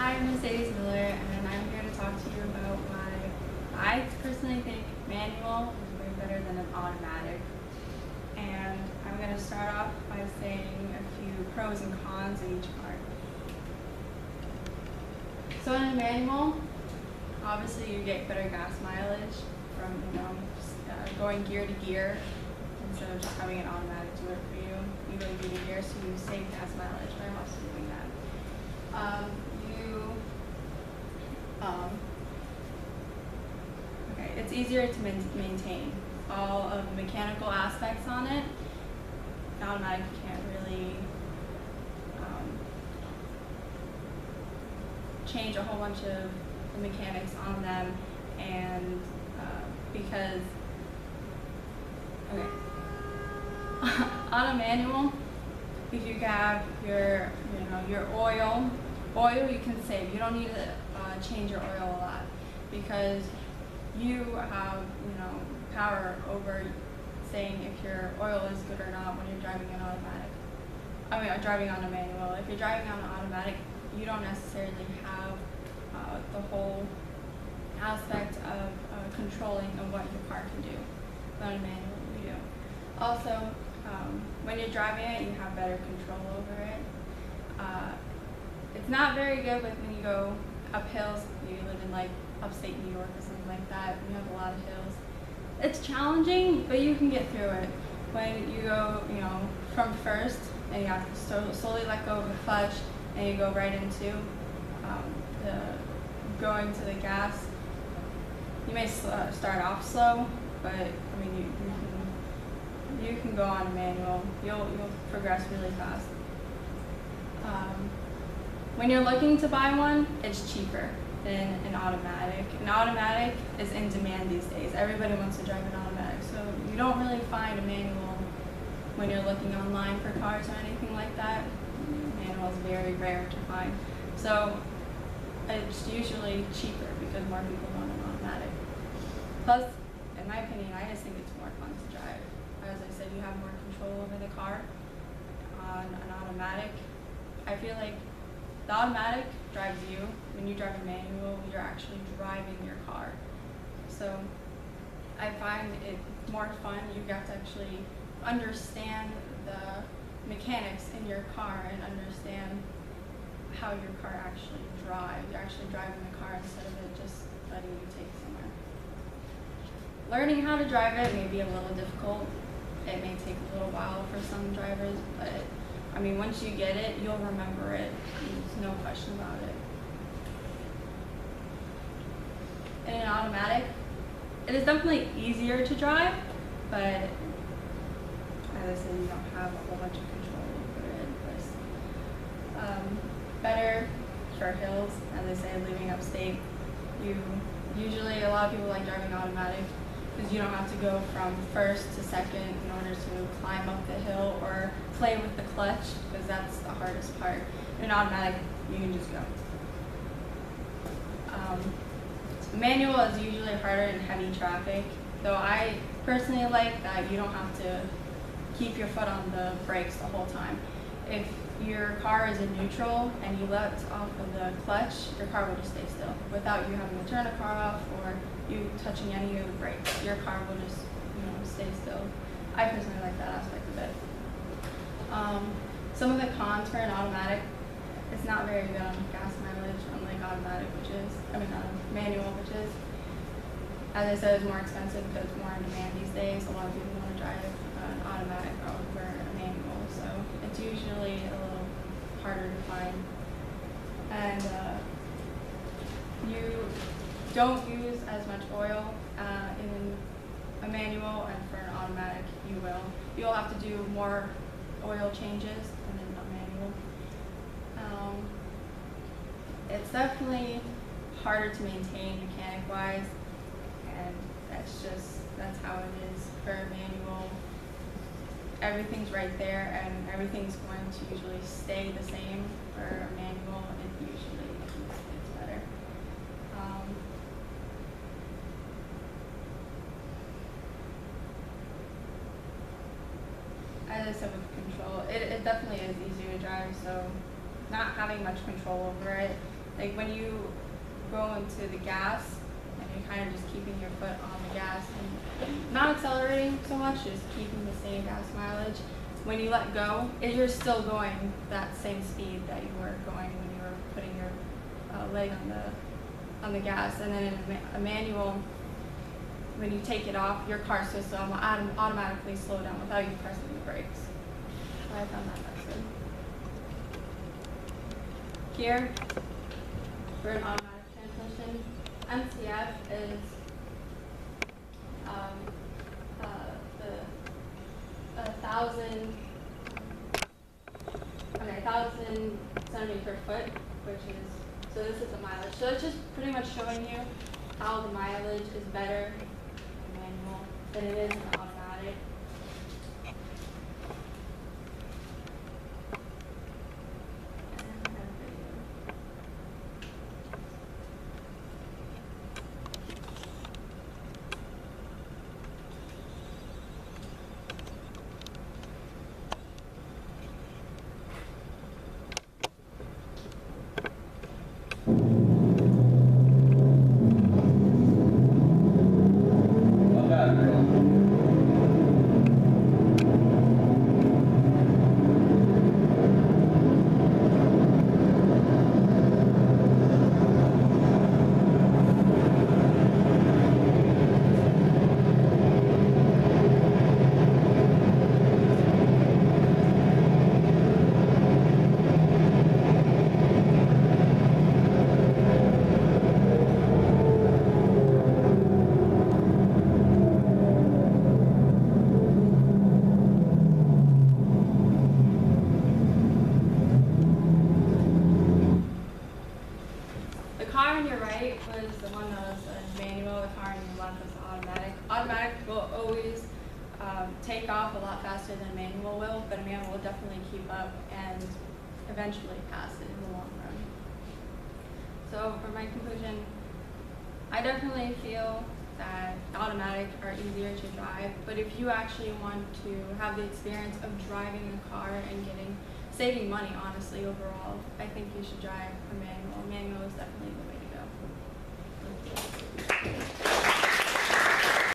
Hi, I'm Mercedes Miller, and I'm here to talk to you about why I personally think manual is way better than an automatic. And I'm going to start off by saying a few pros and cons of each part. So in a manual, obviously you get better gas mileage from just, going gear to gear instead of just having an automatic do it for you. You go gear to gear, so you save gas mileage by also doing that. It's easier to maintain all of the mechanical aspects on it. An automatic, you can't really change a whole bunch of the mechanics on them, and because on a manual, if you have your oil you can save. You don't need to change your oil a lot because you have power over saying if your oil is good or not when you're driving an automatic. Driving on a manual. If you're driving on an automatic, you don't necessarily have the whole aspect of controlling of what your car can do. But on a manual, you do. Also, when you're driving it, you have better control over it. It's not very good when you go up hills. You live in like upstate New York or something like that, and you have a lot of hills. It's challenging, but you can get through it. When you go, from first, and you have to slowly let go of the clutch, and you go right into going to the gas. You may start off slow, but you can go on a manual. You'll progress really fast. When you're looking to buy one, it's cheaper than an automatic. An automatic is in demand these days. Everybody wants to drive an automatic, so you don't really find a manual when you're looking online for cars or anything like that. Manual is very rare to find. So it's usually cheaper because more people want an automatic. Plus, in my opinion, I just think it's more fun to drive. As I said, you have more control over the car. On an automatic, I feel like the automatic drives you. When you drive a manual, you're actually driving your car. So I find it more fun. You get to actually understand the mechanics in your car and understand how your car actually drives. You're actually driving the car instead of it just letting you take somewhere. Learning how to drive it may be a little difficult. It may take a little while for some drivers, but once you get it, you'll remember it. There's no question about it. In an automatic, it is definitely easier to drive, but as I said, you don't have a whole bunch of control over it. But better for hills, as I say, living upstate. Usually a lot of people like driving automatic because you don't have to go from first to second in order to climb up the hill or play with the clutch, because that's the hardest part. In an automatic, you can just go. Manual is usually harder in heavy traffic, though I personally like that you don't have to keep your foot on the brakes the whole time. If your car is in neutral and you let off of the clutch, your car will just stay still without you having to turn the car off or you touching any of the brakes. Your car will just stay still. I personally like that aspect of it. Some of the cons for an automatic, it's not very good on gas mileage, unlike manual, which is, as I said, is more expensive because it's more in demand these days. A lot of people want to drive an automatic over a manual, so it's usually a little harder to find. And you don't use as much oil in a manual, and for an automatic, you will. You'll have to do more oil changes than in a manual. It's definitely harder to maintain mechanic-wise, and that's how it is for a manual. Everything's right there, and everything's going to usually stay the same. For a manual, it usually it's better. As I said, with control, it definitely is easier to drive, so not having much control over it Like when you go into the gas and you're kind of just keeping your foot on the gas and not accelerating so much, just keeping the same gas mileage. When you let go, you're still going that same speed that you were going when you were putting your leg on the gas. And then in a manual, when you take it off, your car system will automatically slow down without you pressing the brakes. So I found that that's good. Here, for an automatic transmission, MCF is the 1,000 centimeters per foot, which is, so this is the mileage. So it's just pretty much showing you how the mileage is better in manual than it is in the automatic. The car on your right was the one that was manual, the car on your left was the automatic. Automatic will always take off a lot faster than manual will, but a manual will definitely keep up and eventually pass it in the long run. So for my conclusion, I definitely feel that automatic are easier to drive, but if you actually want to have the experience of driving a car and saving money, honestly, overall, I think you should drive a manual. Manual is definitely the way to go.